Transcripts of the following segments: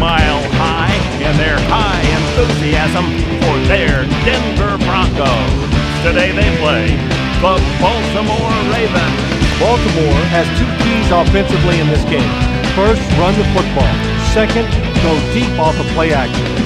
mile high in their high enthusiasm for their Denver Broncos. Today they play the Baltimore Ravens. Baltimore has two keys offensively in this game. First, run the football. Second, go deep off of play action.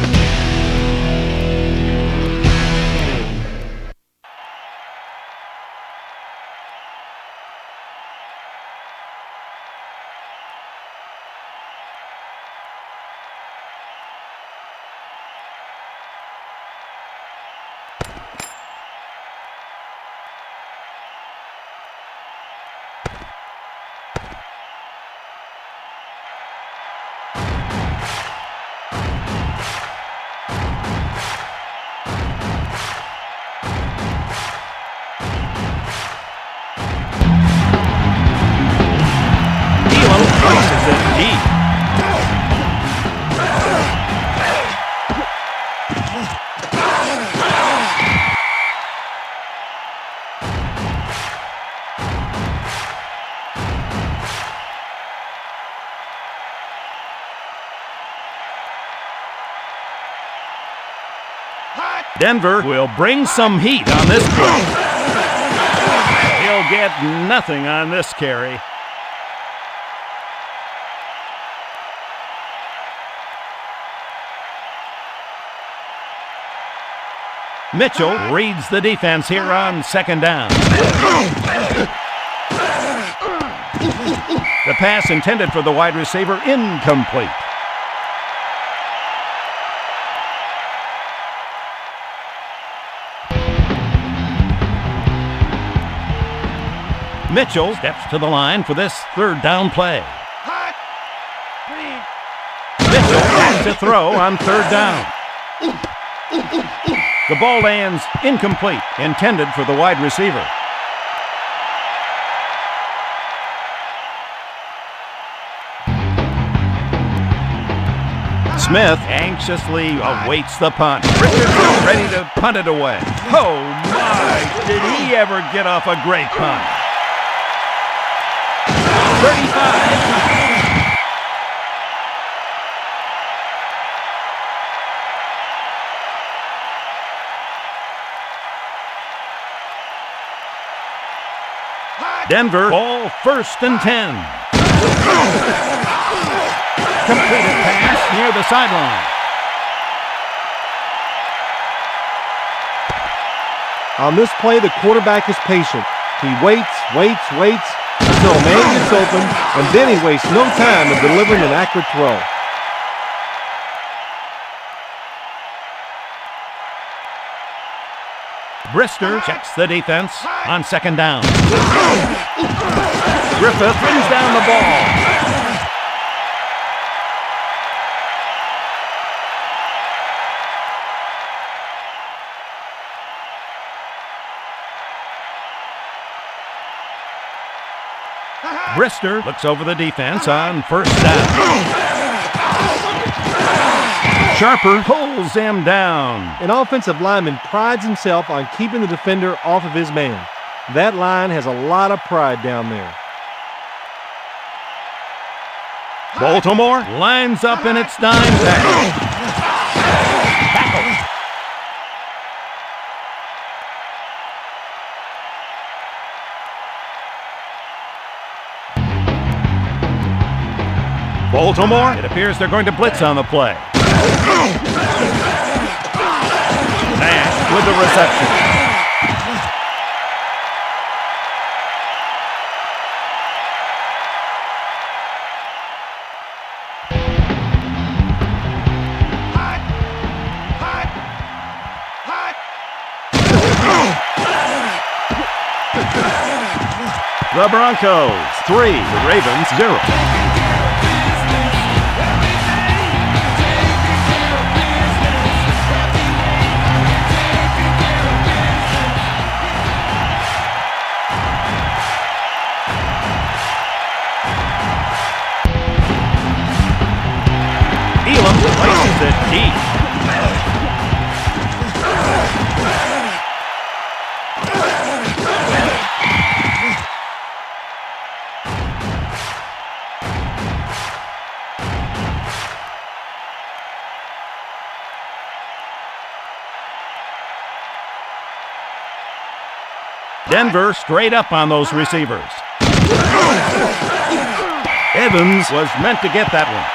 Denver will bring some heat on this play. He'll get nothing on this carry. Mitchell reads the defense here on second down. The pass intended for the wide receiver, incomplete. Mitchell steps to the line for this third down play. Mitchell has to throw on third down. The ball lands incomplete, intended for the wide receiver. Smith anxiously awaits the punt. Richardson ready to punt it away. Oh my, did he ever get off a great punt. 35. Denver, ball first and 10. Completed pass near the sideline. On this play, the quarterback is patient. He waits until a man gets open, and then he wastes no time in delivering an accurate throw. Brister checks the defense on second down. Griffith brings down the ball. Brister looks over the defense on first down. Sharper pulls him down. An offensive lineman prides himself on keeping the defender off of his man. That line has a lot of pride down there. Baltimore lines up in its dime package. Baltimore, it appears they're going to blitz on the play. Nash with the reception. The Broncos 3, the Ravens 0. Places it deep. Denver straight up on those receivers. Evans was meant to get that one.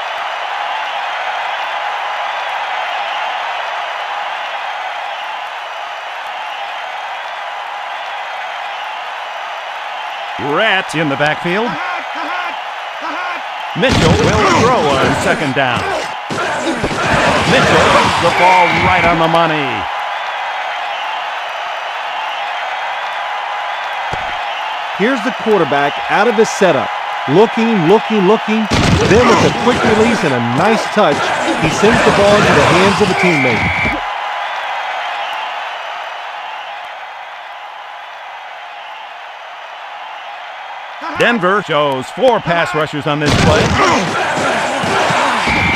Rat in the backfield. Mitchell will throw on second down. Mitchell puts the ball right on the money. Here's the quarterback out of his setup. Looking. Then with a quick release and a nice touch, he sends the ball into the hands of a teammate. Denver shows 4 pass rushers on this play.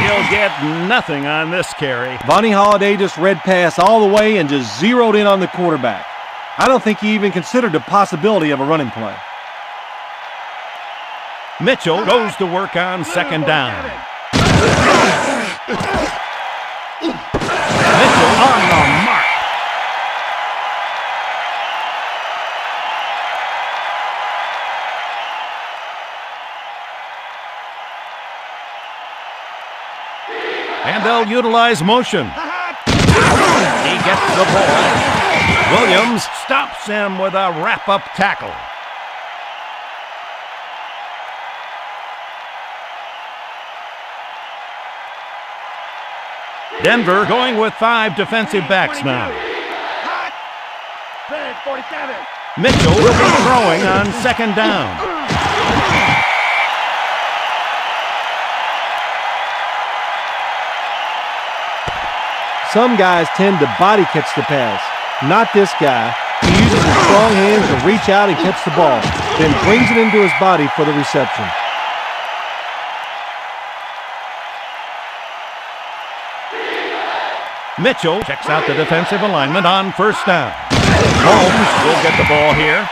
He'll get nothing on this carry. Vonnie Holliday just read pass all the way and just zeroed in on the quarterback. I don't think he even considered the possibility of a running play. Mitchell goes to work on second down. Mitchell on the mark. And they'll utilize motion. He gets the ball. Williams stops him with a wrap-up tackle. Denver going with 5 defensive backs now. Mitchell will be throwing on second down. Some guys tend to body catch the pass. Not this guy. He uses his strong hands to reach out and catch the ball, then brings it into his body for the reception. Mitchell checks out the defensive alignment on first down. Holmes will get the ball here.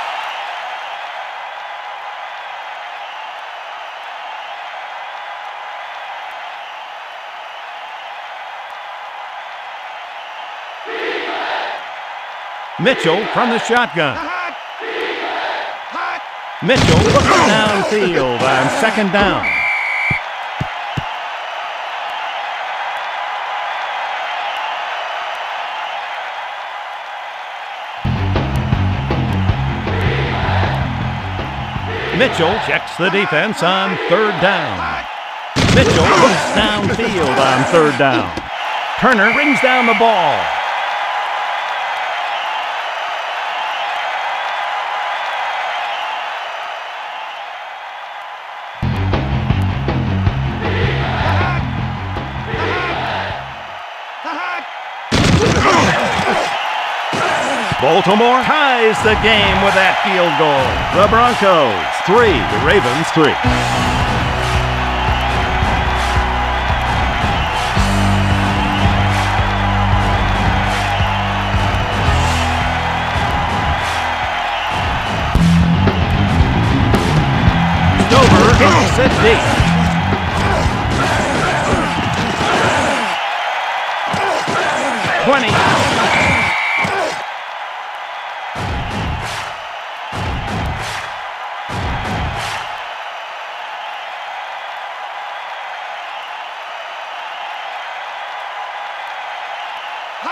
Mitchell from the shotgun. Mitchell looks downfield on second down. Mitchell checks the defense on third down. Mitchell looks downfield on third down. Turner brings down the ball. Baltimore ties the game with that field goal. The Broncos 3, the Ravens 3. Stover hits it deep.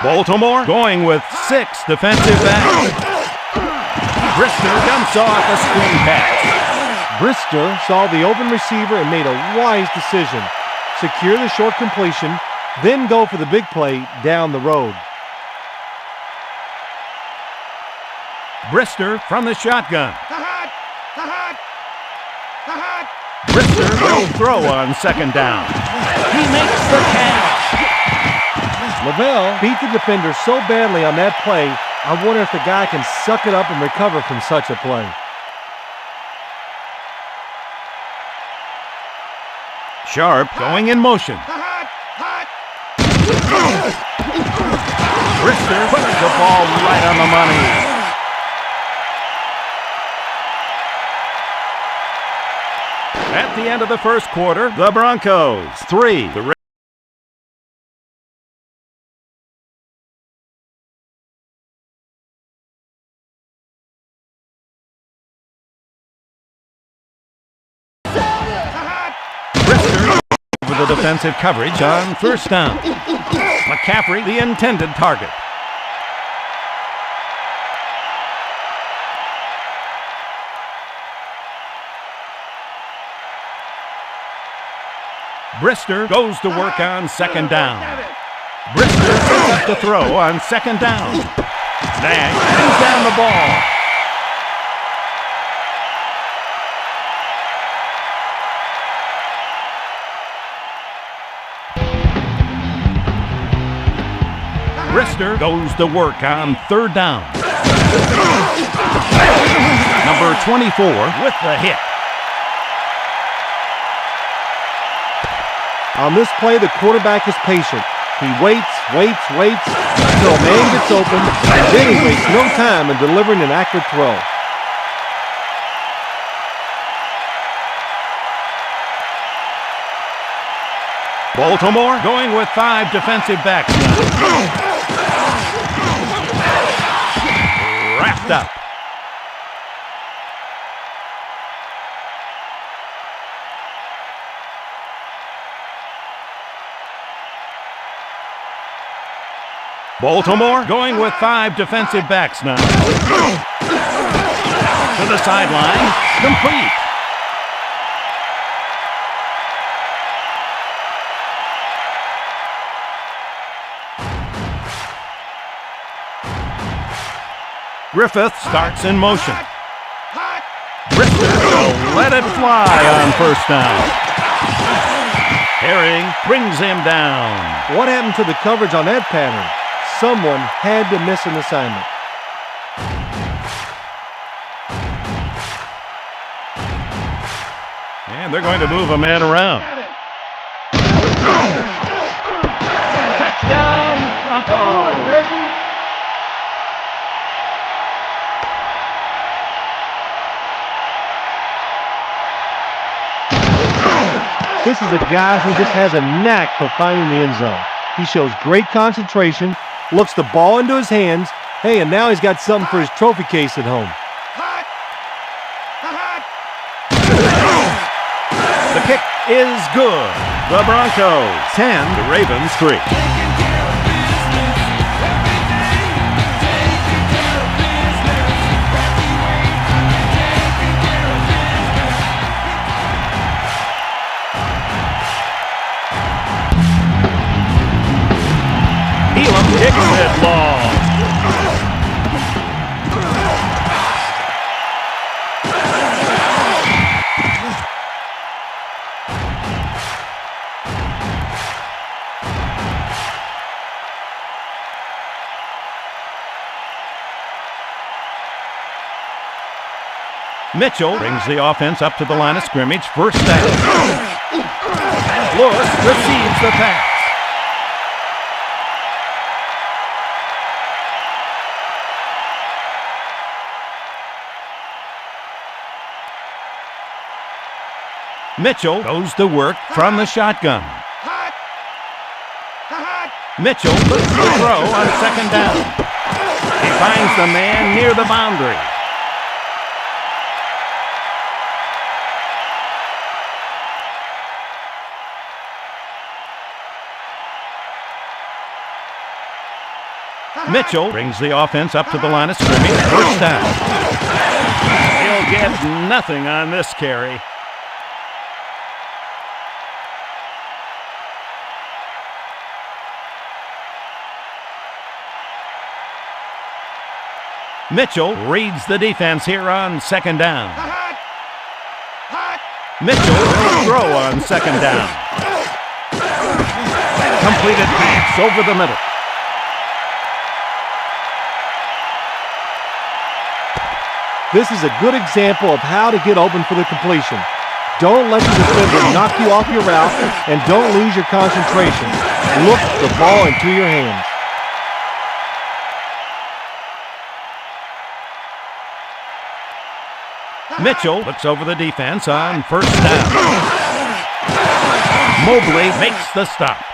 Baltimore going with 6 defensive backs. Brister jumps off a screen pass. Brister saw the open receiver and made a wise decision. Secure the short completion, then go for the big play down the road. Brister from the shotgun. Brister will throw on second down. He makes the catch. Lavelle beat the defender so badly on that play, I wonder if the guy can suck it up and recover from such a play. Sharp going in motion. Brister puts the ball right on the money. At the end of the first quarter, the Broncos 3, the defensive coverage on first down. McCaffrey, the intended target. Brister goes to work on second down. Brister sets up to throw on second down. Nash brings down the ball. Brister goes to work on third down. Number 24 with the hit. On this play, the quarterback is patient. He waits until a man gets open, and then he wastes no time in delivering an accurate throw. Baltimore going with 5 defensive backs now. Wrapped up. Baltimore going with 5 defensive backs now. To the sideline, complete. Griffith starts in motion. Brister will let it fly on first down. Herring brings him down. What happened to the coverage on that pattern? Someone had to miss an assignment. And they're going to move a man around. Touchdown, Broncos! This is a guy who just has a knack for finding the end zone. He shows great concentration, looks the ball into his hands. Hey, and now he's got something for his trophy case at home. The kick is good. The Broncos 10, the Ravens 3. Kicks it long. Mitchell brings the offense up to the line of scrimmage. First down. Lewis receives the pass. Mitchell goes to work from the shotgun. Mitchell puts the throw on second down. He finds the man near the boundary. Mitchell brings the offense up to the line of scrimmage. First down. He'll get nothing on this carry. Mitchell reads the defense here on second down. Mitchell will throw on second down. Completed pass over the middle. This is a good example of how to get open for the completion. Don't let the defender knock you off your route, and don't lose your concentration. Look the ball into your hands. Mitchell looks over the defense on first down. Mobley makes the stop.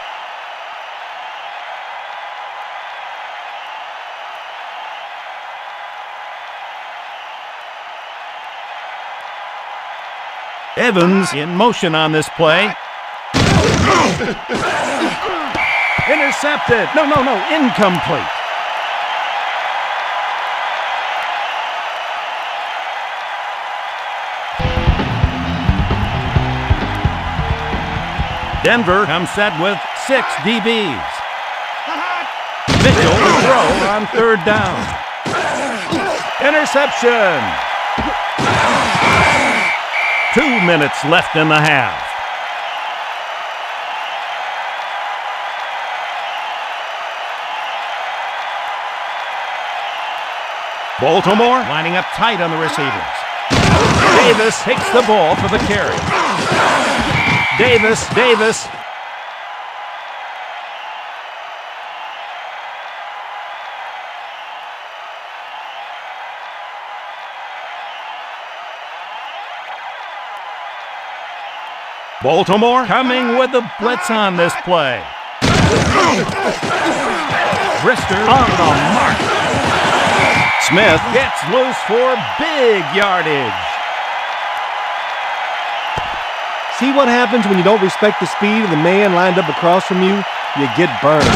Evans in motion on this play. Intercepted. No, incomplete. Denver comes set with 6 DBs. Mitchell to throw on 3rd down. Interception. 2 minutes left in the half. Baltimore lining up tight on the receivers. Davis takes the ball for the carry. Davis. Baltimore coming with the blitz on this play. Brister on the mark. Smith gets loose for big yardage. See what happens when you don't respect the speed of the man lined up across from you? You get burned.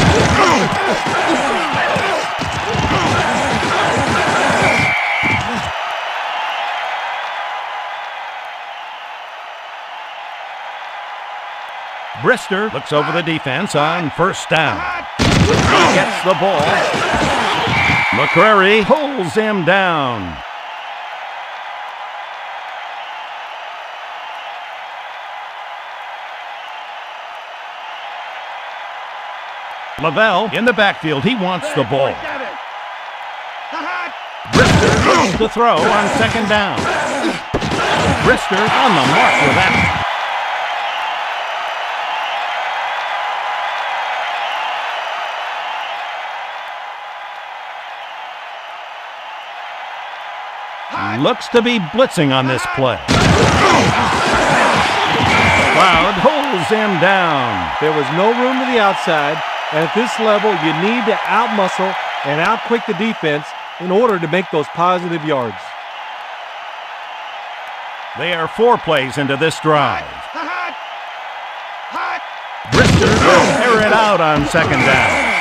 Brister looks over the defense on 1st down. He gets the ball. McCrary pulls him down. Lavelle in the backfield. He wants the ball. Brister goes to throw on 2nd down. Brister on the mark with that. Looks to be blitzing on this play. Cloud pulls him down. There was no room to the outside, and at this level, you need to outmuscle and outquick the defense in order to make those positive yards. They are 4 plays into this drive. Brister will air it out on 2nd down.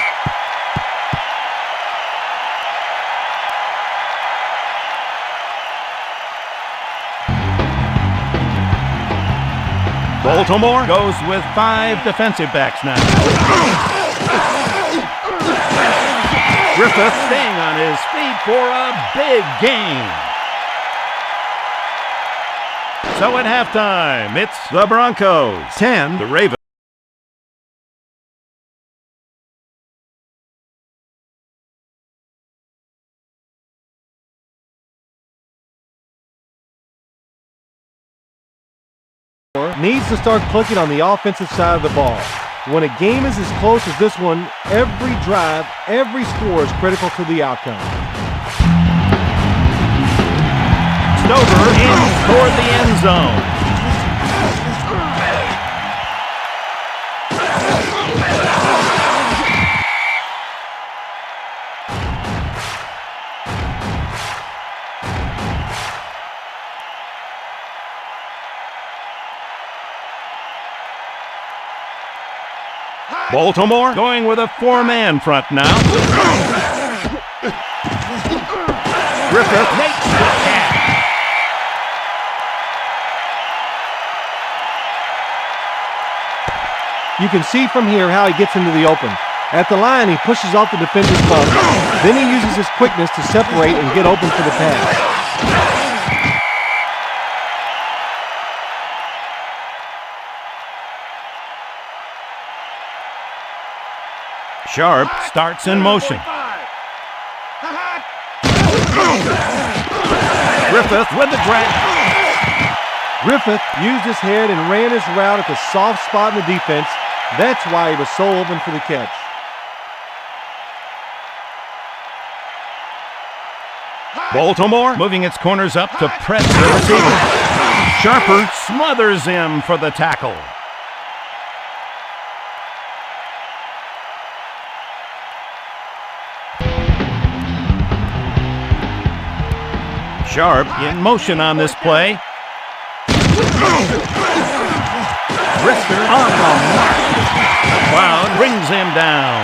Baltimore goes with 5 defensive backs now. Griffith staying on his feet for a big gain. So at halftime, it's the Broncos 10, the Ravens. Needs to start clicking on the offensive side of the ball. When a game is as close as this one, every drive, every score is critical to the outcome. Stover aims toward the end zone. Baltimore going with a 4-man front now. Griffith makes the catch. You can see from here how he gets into the open. At the line, he pushes off the defender's bump. Then he uses his quickness to separate and get open for the pass. Sharp starts in motion. Griffith with the grab. Griffith used his head and ran his route at the soft spot in the defense. That's why he was so open for the catch. Baltimore moving its corners up to press the receiver. Sharper smothers him for the tackle. Sharp in motion on this play. Brister on the mark. The crowd brings him down.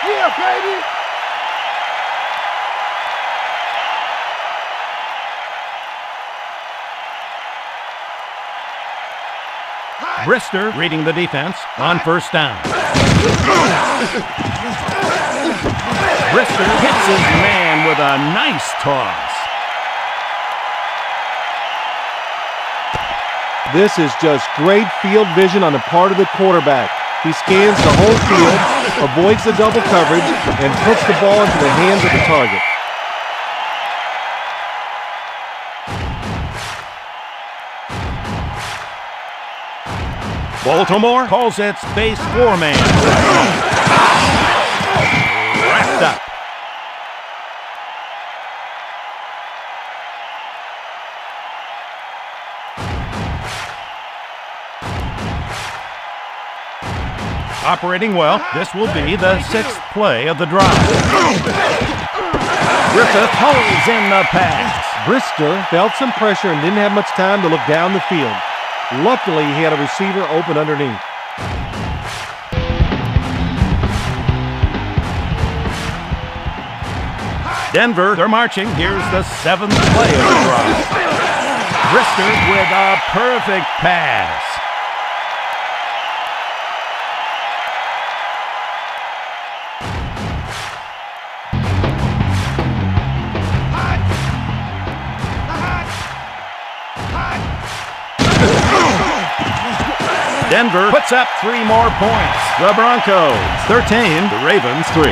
Yeah, baby! Brister reading the defense on first down. Brister hits his man with a nice toss. This is just great field vision on the part of the quarterback. He scans the whole field, avoids the double coverage, and puts the ball into the hands of the target. Baltimore calls it space four-man. Wrapped up. Operating well, this will be the sixth play of the drive. Griffith holds in the pass. Brister felt some pressure and didn't have much time to look down the field. Luckily, he had a receiver open underneath. Denver, they're marching. Here's the seventh play of the drive. Brister with a perfect pass. Denver puts up 3 more points. The Broncos 13, the Ravens 3.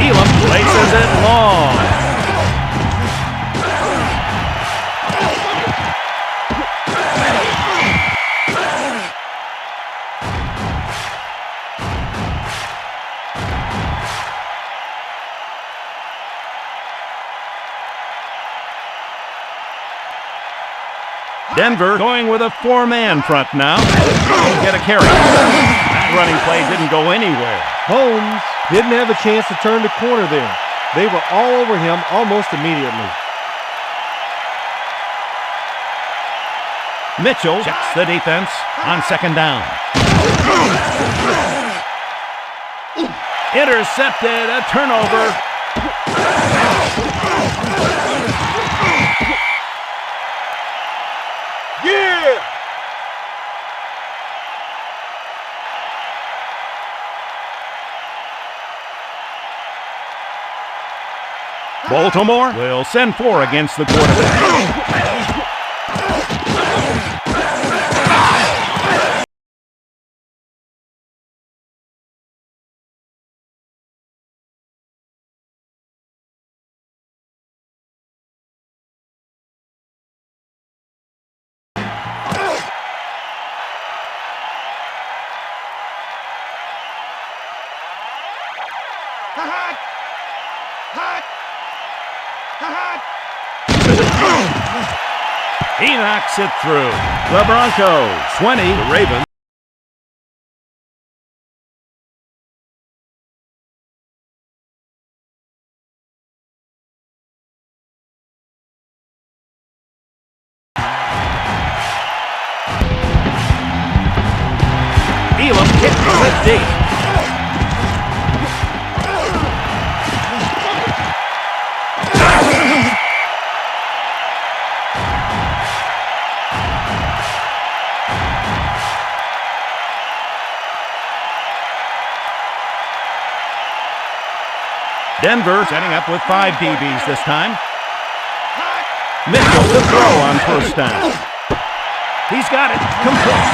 Elam places it long. Denver going with a 4-man front now. Get a carry. That running play didn't go anywhere. Holmes didn't have a chance to turn the corner there. They were all over him almost immediately. Mitchell checks the defense on second down. Intercepted, a turnover. Yeah! Baltimore will send 4 against the quarterback. He knocks it through. The Broncos 20, the Ravens. Elam kicks it deep. Denver setting up with 5 DBs this time. Mitchell to throw on first down. He's got it. Complete.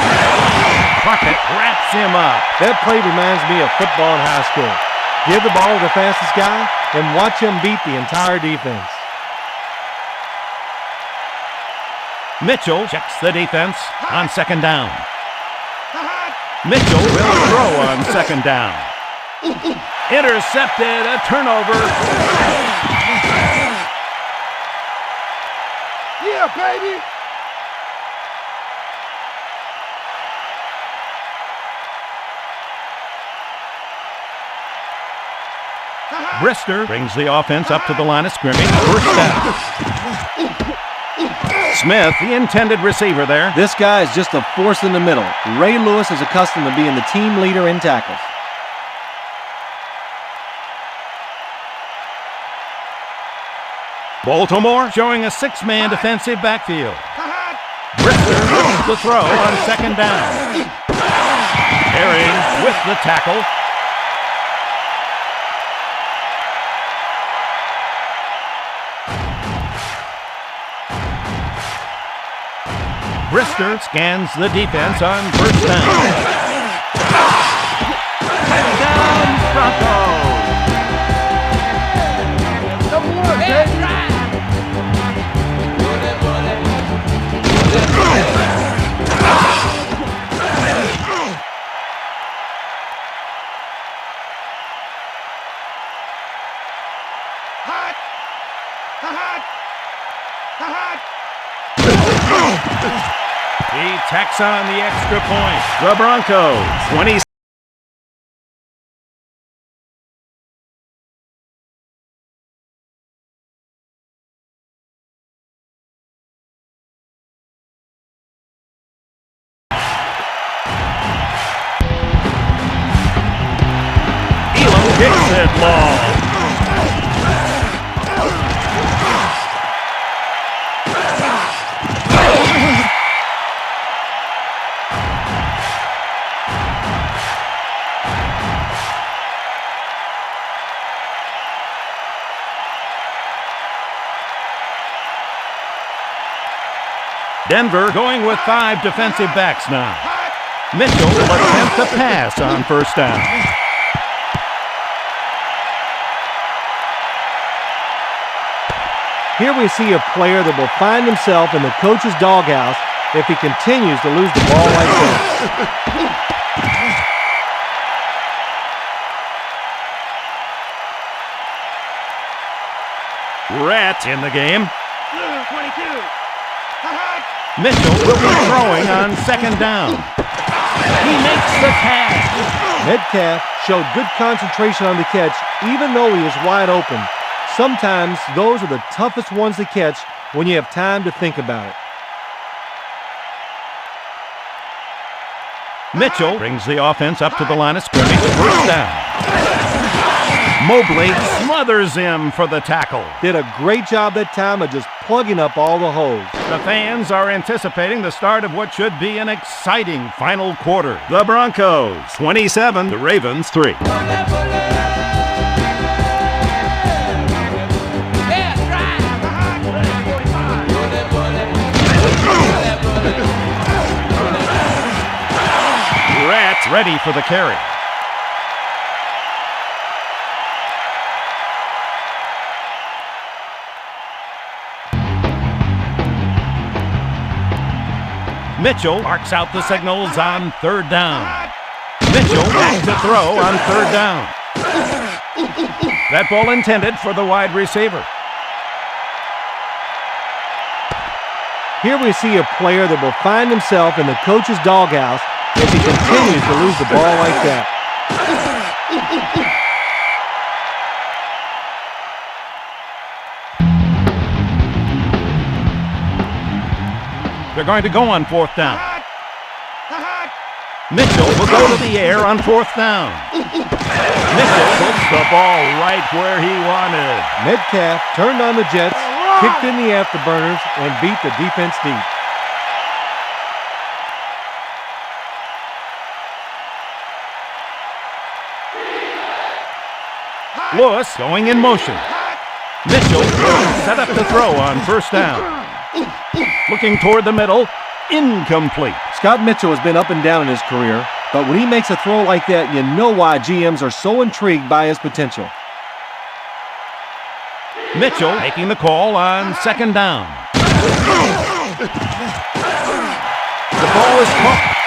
Puckett wraps him up. That play reminds me of football in high school. Give the ball to the fastest guy and watch him beat the entire defense. Mitchell checks the defense on second down. Mitchell will throw on second down. Intercepted, a turnover. Yeah, baby! Brister brings the offense up to the line of scrimmage. First down. Smith, the intended receiver there. This guy is just a force in the middle. Ray Lewis is accustomed to being the team leader in tackles. Baltimore showing a six-man defensive backfield. Brister looks the throw on second down. Herring with the tackle. Brister scans the defense on first down. Touchdown, Broncos! Number one, baby. Hot! Hot! Hot! He tacks on the extra point. The Broncos, 20. Elam kicks it long. Denver going with 5 defensive backs now. Mitchell will attempt to pass on first down. Here we see a player that will find himself in the coach's doghouse if he continues to lose the ball like this. Rat in the game. 22. Mitchell will be throwing on second down. He makes the catch. Metcalf showed good concentration on the catch even though he was wide open. Sometimes those are the toughest ones to catch when you have time to think about it. Mitchell brings the offense up to the line of scrimmage. First down. Mobley smothers him for the tackle. Did a great job that time of just plugging up all the holes. The fans are anticipating the start of what should be an exciting final quarter. The Broncos, 27, the Ravens, 3. Rat's ready for the carry. Mitchell marks out the signals on third down. Mitchell back to throw on third down. That ball intended for the wide receiver. Here we see a player that will find himself in the coach's doghouse if he continues to lose the ball like that. They're going to go on fourth down. Mitchell will go to the air on fourth down. Mitchell puts the ball right where he wanted. Metcalf turned on the Jets, kicked in the afterburners, and beat the defense deep. Lewis going in motion. Mitchell will set up to throw on first down. Looking toward the middle, incomplete. Scott Mitchell has been up and down in his career, but when he makes a throw like that, you know why GMs are so intrigued by his potential. Mitchell making the call on second down. The ball is caught.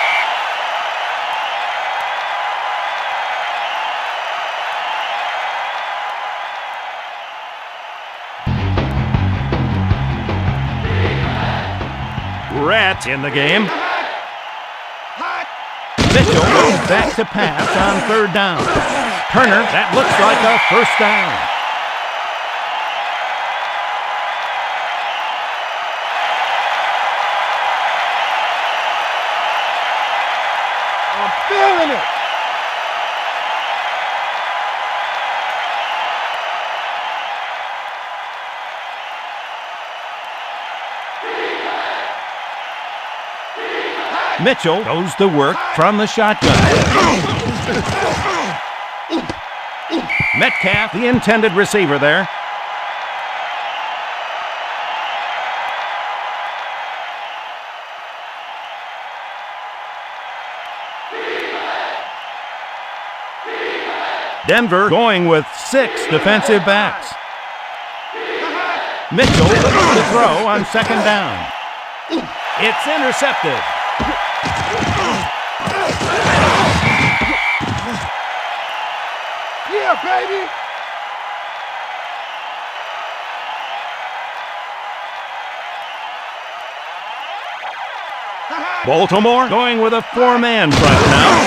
Rat in the game. Mitchell will back to pass on third down. Turner, that looks like a first down. I'm feeling it. Mitchell goes to work from the shotgun. Metcalf, the intended receiver there. Denver going with 6 defensive backs. Mitchell looks to throw on second down. It's intercepted. Yeah, baby. Baltimore going with a 4-man front now.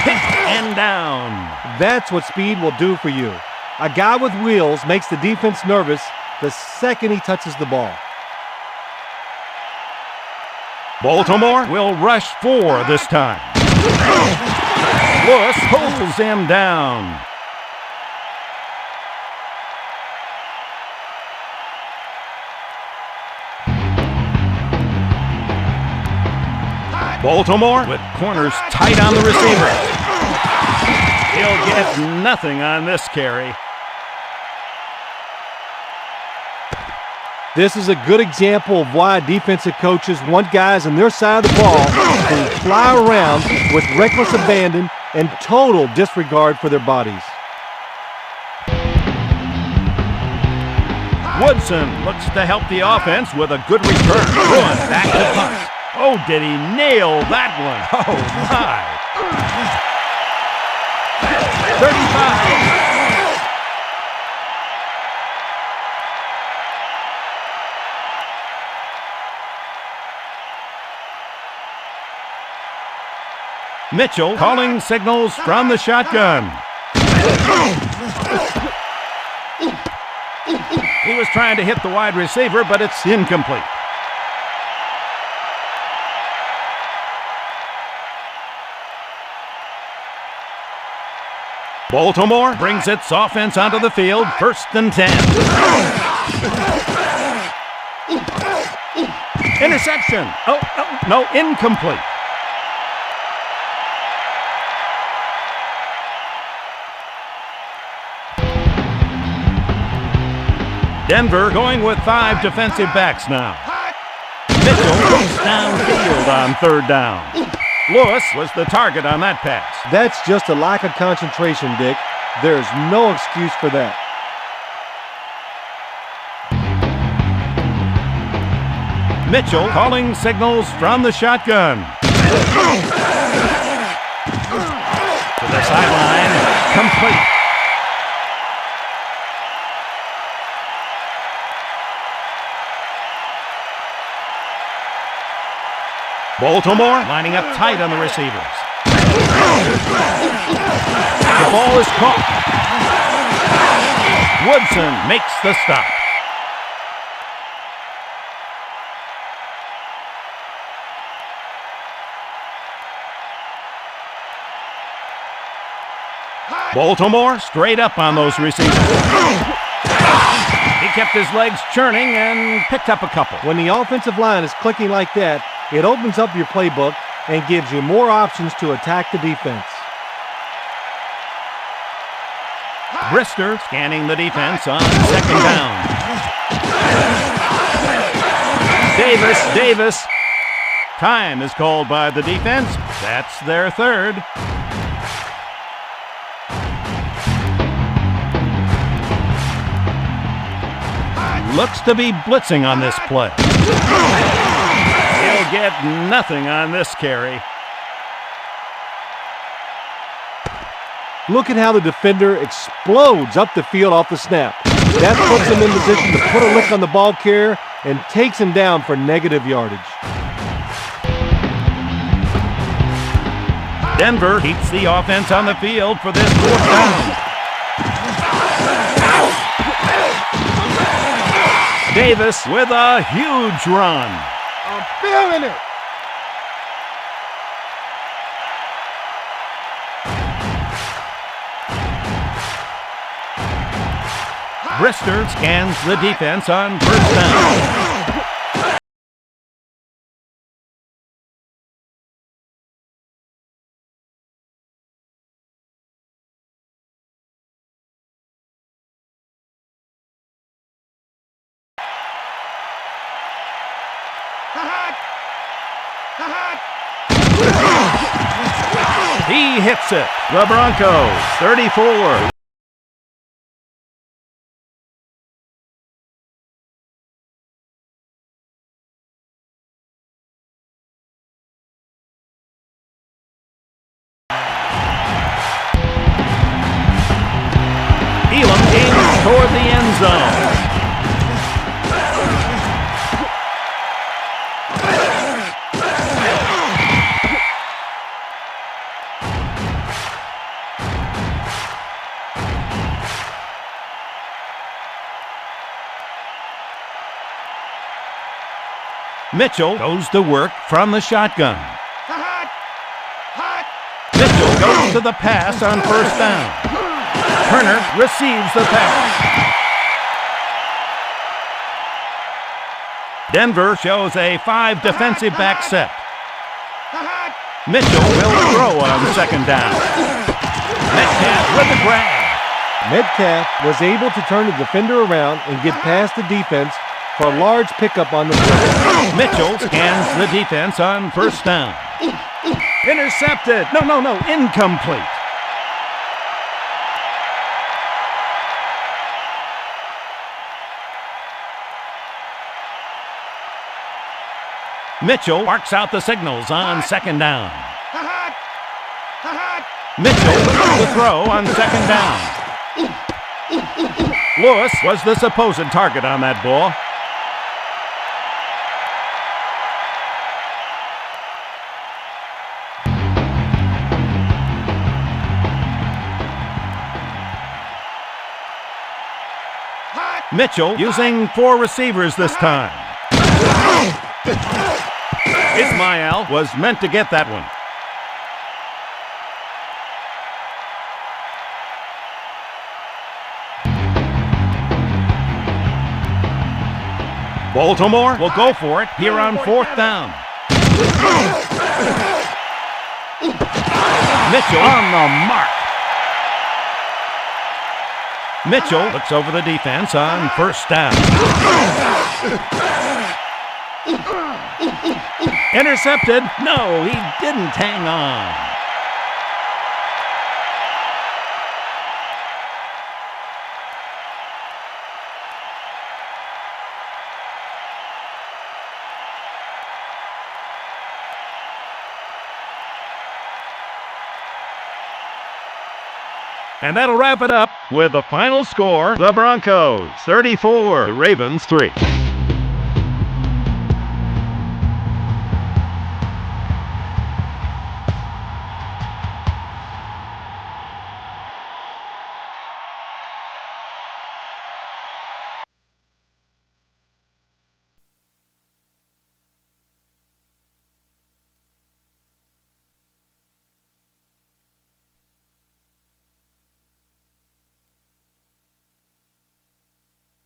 Hit and down. That's what speed will do for you. A guy with wheels makes the defense nervous the second he touches the ball. Baltimore will rush 4 this time. Lewis pulls him down. Baltimore with corners tight on the receiver. He'll get nothing on this carry. This is a good example of why defensive coaches want guys on their side of the ball who fly around with reckless abandon and total disregard for their bodies. Woodson looks to help the offense with a good return. Bruin back to punt. Oh, did he nail that one? Oh, my. 35. Mitchell calling signals from the shotgun. He was trying to hit the wide receiver, but it's incomplete. Baltimore brings its offense onto the field, 1st and 10. Interception. Oh, no, incomplete. Denver going with 5 defensive backs now. Mitchell goes downfield on third down. Lewis was the target on that pass. That's just a lack of concentration, Dick. There's no excuse for that. Mitchell calling signals from the shotgun. To the sideline, complete. Baltimore lining up tight on the receivers. The ball is caught. Woodson makes the stop. Baltimore straight up on those receivers. He kept his legs churning and picked up a couple. When the offensive line is clicking like that, it opens up your playbook and gives you more options to attack the defense. Brister scanning the defense on second down. Davis. Time is called by the defense. That's their 3rd. Looks to be blitzing on this play. He'll get nothing on this carry. Look at how the defender explodes up the field off the snap. That puts him in position to put a lick on the ball carrier and takes him down for negative yardage. Denver keeps the offense on the field for this fourth down. Davis with a huge run. I'm feeling it. Brister scans the defense on first down. He hits it. The Broncos, 34. Elam aims toward the end zone. Mitchell goes to work from the shotgun. Mitchell goes to the pass on first down. Turner receives the pass. Denver shows a 5 defensive back set. Mitchell will throw on second down. Metcalf with the grab. Metcalf was able to turn the defender around and get past the defense for a large pickup on the play. Mitchell scans the defense on first down. Intercepted. No, incomplete. Mitchell marks out the signals on second down. Mitchell with the throw on second down. Lewis was the supposed target on that ball. Mitchell using 4 receivers this time. Ismail was meant to get that one. Baltimore will go for it here on fourth down. Mitchell on the mark. Mitchell looks over the defense on first down. Intercepted. No, he didn't hang on. And that'll wrap it up with the final score. The Broncos 34, the Ravens 3.